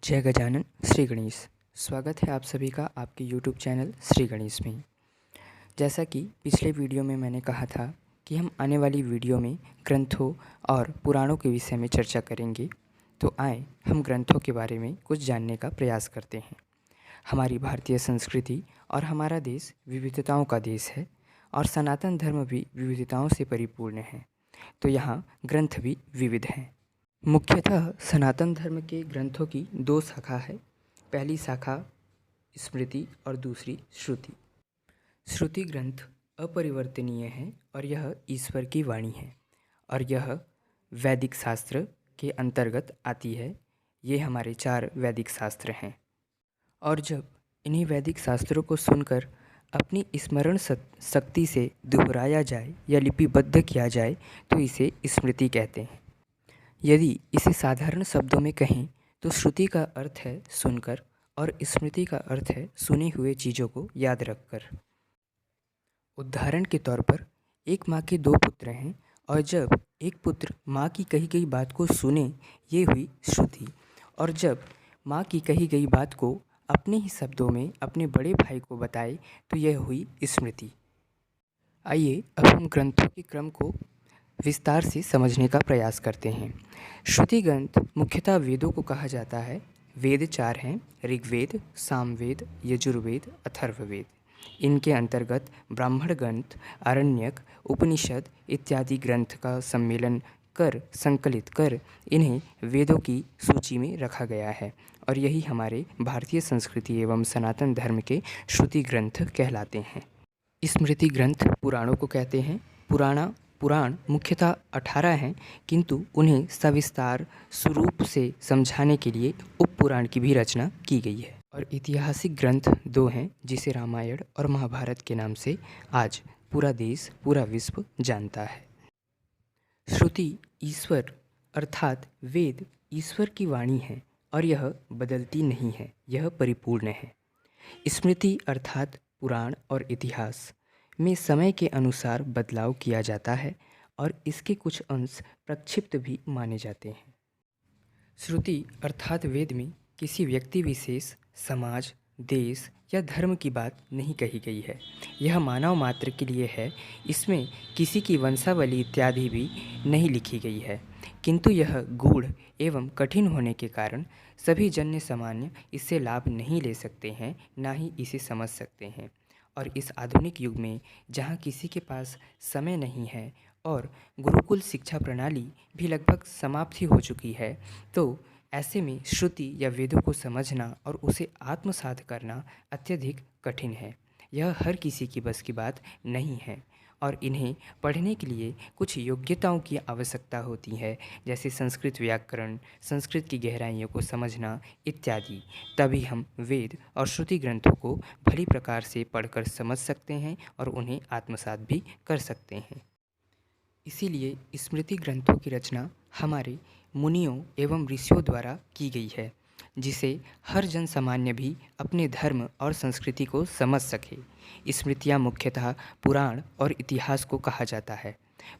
जय गजानन श्री गणेश। स्वागत है आप सभी का आपके YouTube चैनल श्री गणेश में। जैसा कि पिछले वीडियो में मैंने कहा था कि हम आने वाली वीडियो में ग्रंथों और पुराणों के विषय में चर्चा करेंगे, तो आए हम ग्रंथों के बारे में कुछ जानने का प्रयास करते हैं। हमारी भारतीय संस्कृति और हमारा देश विविधताओं का देश है और सनातन धर्म भी विविधताओं से परिपूर्ण है, तो यहाँ ग्रंथ भी विविध हैं। मुख्यतः सनातन धर्म के ग्रंथों की दो शाखा है। पहली शाखा स्मृति और दूसरी श्रुति। श्रुति ग्रंथ अपरिवर्तनीय है और यह ईश्वर की वाणी है और यह वैदिक शास्त्र के अंतर्गत आती है। ये हमारे 4 वैदिक शास्त्र हैं और जब इन्हीं वैदिक शास्त्रों को सुनकर अपनी स्मरण शक्ति से दोहराया जाए या लिपिबद्ध किया जाए तो इसे स्मृति कहते हैं। यदि इसे साधारण शब्दों में कहें तो श्रुति का अर्थ है सुनकर और स्मृति का अर्थ है सुने हुए चीज़ों को याद रखकर। उदाहरण के तौर पर एक माँ के 2 पुत्र हैं और जब एक पुत्र माँ की कही गई बात को सुने, ये हुई श्रुति, और जब माँ की कही गई बात को अपने ही शब्दों में अपने बड़े भाई को बताए तो यह हुई स्मृति। आइए अब हम ग्रंथों के क्रम को विस्तार से समझने का प्रयास करते हैं। श्रुति ग्रंथ मुख्यतः वेदों को कहा जाता है। वेद 4 हैं: ऋग्वेद, सामवेद, यजुर्वेद, अथर्ववेद। इनके अंतर्गत ब्राह्मण ग्रंथ, आरण्यक, उपनिषद इत्यादि ग्रंथ का सम्मेलन कर संकलित कर इन्हें वेदों की सूची में रखा गया है और यही हमारे भारतीय संस्कृति एवं सनातन धर्म के श्रुति ग्रंथ कहलाते हैं। स्मृति ग्रंथ पुराणों को कहते हैं। पुराण मुख्यतः 18 हैं, किंतु उन्हें सविस्तार स्वरूप से समझाने के लिए उपपुराण की भी रचना की गई है। और ऐतिहासिक ग्रंथ 2 हैं, जिसे रामायण और महाभारत के नाम से आज पूरा देश, पूरा विश्व जानता है। श्रुति ईश्वर अर्थात वेद ईश्वर की वाणी है और यह बदलती नहीं है, यह परिपूर्ण है। स्मृति अर्थात पुराण और इतिहास में समय के अनुसार बदलाव किया जाता है और इसके कुछ अंश प्रक्षिप्त भी माने जाते हैं। श्रुति अर्थात वेद में किसी व्यक्ति विशेष, समाज, देश या धर्म की बात नहीं कही गई है। यह मानव मात्र के लिए है। इसमें किसी की वंशावली इत्यादि भी नहीं लिखी गई है, किंतु यह गूढ़ एवं कठिन होने के कारण सभी जन्य सामान्य इससे लाभ नहीं ले सकते हैं, ना ही इसे समझ सकते हैं। और इस आधुनिक युग में जहाँ किसी के पास समय नहीं है और गुरुकुल शिक्षा प्रणाली भी लगभग समाप्त ही हो चुकी है, तो ऐसे में श्रुति या वेदों को समझना और उसे आत्मसात करना अत्यधिक कठिन है। यह हर किसी की बस की बात नहीं है और इन्हें पढ़ने के लिए कुछ योग्यताओं की आवश्यकता होती है, जैसे संस्कृत व्याकरण, संस्कृत की गहराइयों को समझना इत्यादि। तभी हम वेद और श्रुति ग्रंथों को भली प्रकार से पढ़कर समझ सकते हैं और उन्हें आत्मसात भी कर सकते हैं। इसीलिए स्मृति ग्रंथों की रचना हमारे मुनियों एवं ऋषियों द्वारा की गई है, जिसे हर जन सामान्य भी अपने धर्म और संस्कृति को समझ सके। स्मृतियाँ मुख्यतः पुराण और इतिहास को कहा जाता है।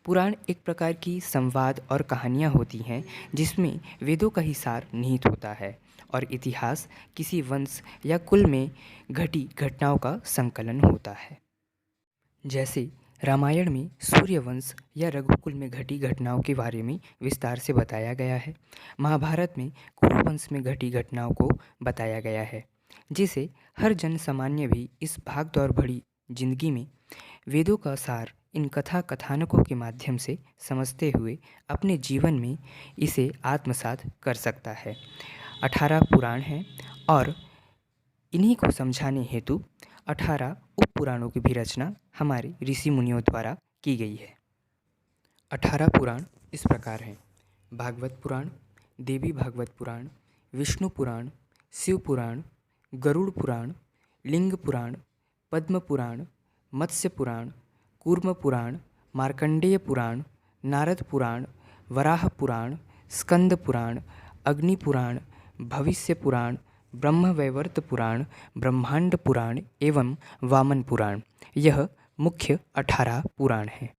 पुराण एक प्रकार की संवाद और कहानियाँ होती हैं जिसमें वेदों का ही सार निहित होता है, और इतिहास किसी वंश या कुल में घटी घटनाओं का संकलन होता है। जैसे रामायण में सूर्यवंश या रघुकुल में घटी घटनाओं के बारे में विस्तार से बताया गया है। महाभारत में कुरुवंश में घटी घटनाओं को बताया गया है, जिसे हर जन सामान्य भी इस भागदौड़ भरी जिंदगी में वेदों का सार इन कथा कथानकों के माध्यम से समझते हुए अपने जीवन में इसे आत्मसात कर सकता है। 18 पुराण हैं और इन्हीं को समझाने हेतु 18 उपपुराणों की भी रचना हमारे ऋषि मुनियों द्वारा की गई है। 18 पुराण इस प्रकार हैं: भागवत पुराण, देवी भागवत पुराण, विष्णु पुराण, शिव पुराण, गरुड़ पुराण, लिंग पुराण, पद्म पुराण, मत्स्य पुराण, कूर्म पुराण, मार्कंडेय पुराण, नारद पुराण, वराह पुराण, स्कंद पुराण, अग्नि पुराण, भविष्य पुराण, ब्रह्मवैवर्त पुराण, ब्रह्मांड पुराण एवं वामन पुराण। यह मुख्य 18 पुराण हैं।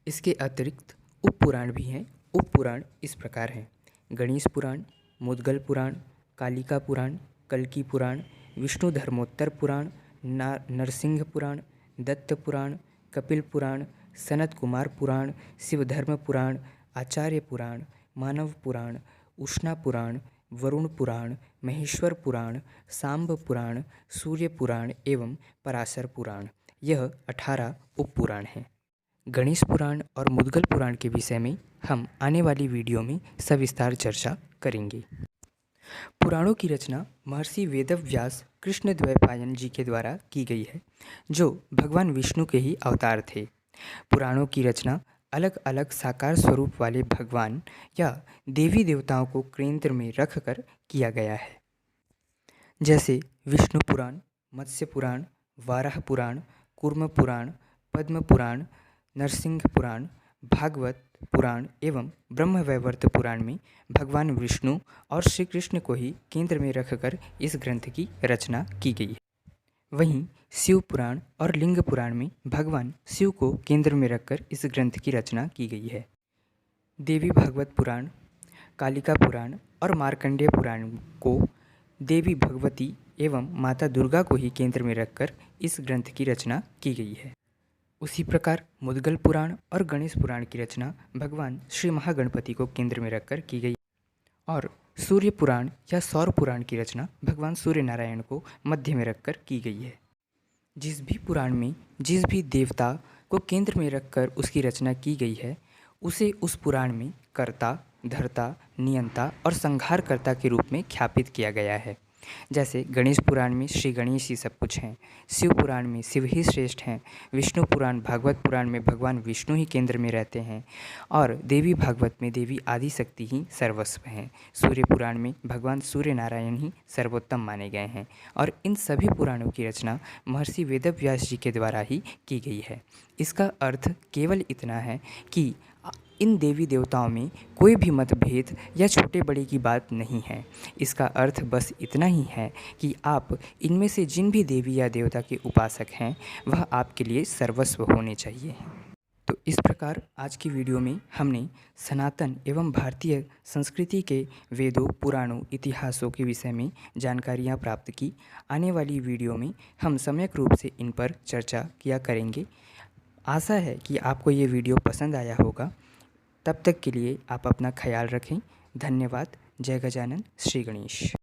इसके अतिरिक्त उपपुराण भी हैं। उपपुराण इस प्रकार हैं: गणेश पुराण, मुद्गल पुराण, कालिका पुराण, कल्की पुराण, विष्णु धर्मोत्तर पुराण, नरसिंह पुराण, दत्त पुराण, कपिल पुराण, सनत कुमार पुराण, शिवधर्म पुराण, आचार्य पुराण, मानव पुराण, उष्णा पुराण, वरुण पुराण, महेश्वर पुराण, सांब पुराण, सूर्य पुराण एवं पराशर पुराण। यह 18 उपपुराण हैं। गणेश पुराण और मुद्गल पुराण के विषय में हम आने वाली वीडियो में सविस्तार चर्चा करेंगे। पुराणों की रचना महर्षि वेदव्यास कृष्णद्वैपायन जी के द्वारा की गई है, जो भगवान विष्णु के ही अवतार थे। पुराणों की रचना अलग अलग साकार स्वरूप वाले भगवान या देवी देवताओं को केंद्र में रखकर किया गया है, जैसे विष्णु पुराण, मत्स्य पुराण, वाराह पुराण, कूर्म पुराण, पद्म पुराण, नरसिंह पुराण, भागवत पुराण एवं ब्रह्मवैवर्त पुराण में भगवान विष्णु और श्री कृष्ण को ही केंद्र में रखकर इस ग्रंथ की रचना की गई है। वहीं शिव पुराण और लिंग पुराण में भगवान शिव को केंद्र में रखकर इस ग्रंथ की रचना की गई है। देवी भागवत पुराण, कालिका पुराण और मार्कंडेय पुराण को देवी भगवती एवं माता दुर्गा को ही केंद्र में रखकर इस ग्रंथ की रचना की गई है। उसी प्रकार मुद्गल पुराण और गणेश पुराण की रचना भगवान श्री महागणपति को केंद्र में रखकर की गई और सूर्य पुराण या सौर पुराण की रचना भगवान सूर्य नारायण को मध्य में रखकर की गई है। जिस भी पुराण में जिस भी देवता को केंद्र में रखकर उसकी रचना की गई है, उसे उस पुराण में कर्ता, धर्ता, नियंता और संहारकर्ता के रूप में ख्यापित किया गया है। जैसे गणेश पुराण में श्री गणेश ही सब कुछ हैं, शिव पुराण में शिव ही श्रेष्ठ हैं, विष्णु पुराण भागवत पुराण में भगवान विष्णु ही केंद्र में रहते हैं और देवी भागवत में देवी आदि शक्ति ही सर्वस्व हैं। सूर्य पुराण में भगवान सूर्य नारायण ही सर्वोत्तम माने गए हैं और इन सभी पुराणों की रचना महर्षि वेदव्यास जी के द्वारा ही की गई है। इसका अर्थ केवल इतना है कि इन देवी देवताओं में कोई भी मतभेद या छोटे बड़े की बात नहीं है। इसका अर्थ बस इतना ही है कि आप इनमें से जिन भी देवी या देवता के उपासक हैं, वह आपके लिए सर्वस्व होने चाहिए। तो इस प्रकार आज की वीडियो में हमने सनातन एवं भारतीय संस्कृति के वेदों, पुराणों, इतिहासों के विषय में जानकारियाँ प्राप्त की। आने वाली वीडियो में हम सम्यक रूप से इन पर चर्चा किया करेंगे। आशा है कि आपको ये वीडियो पसंद आया होगा। तब तक के लिए आप अपना ख्याल रखें। धन्यवाद। जय गजानन, श्री गणेश।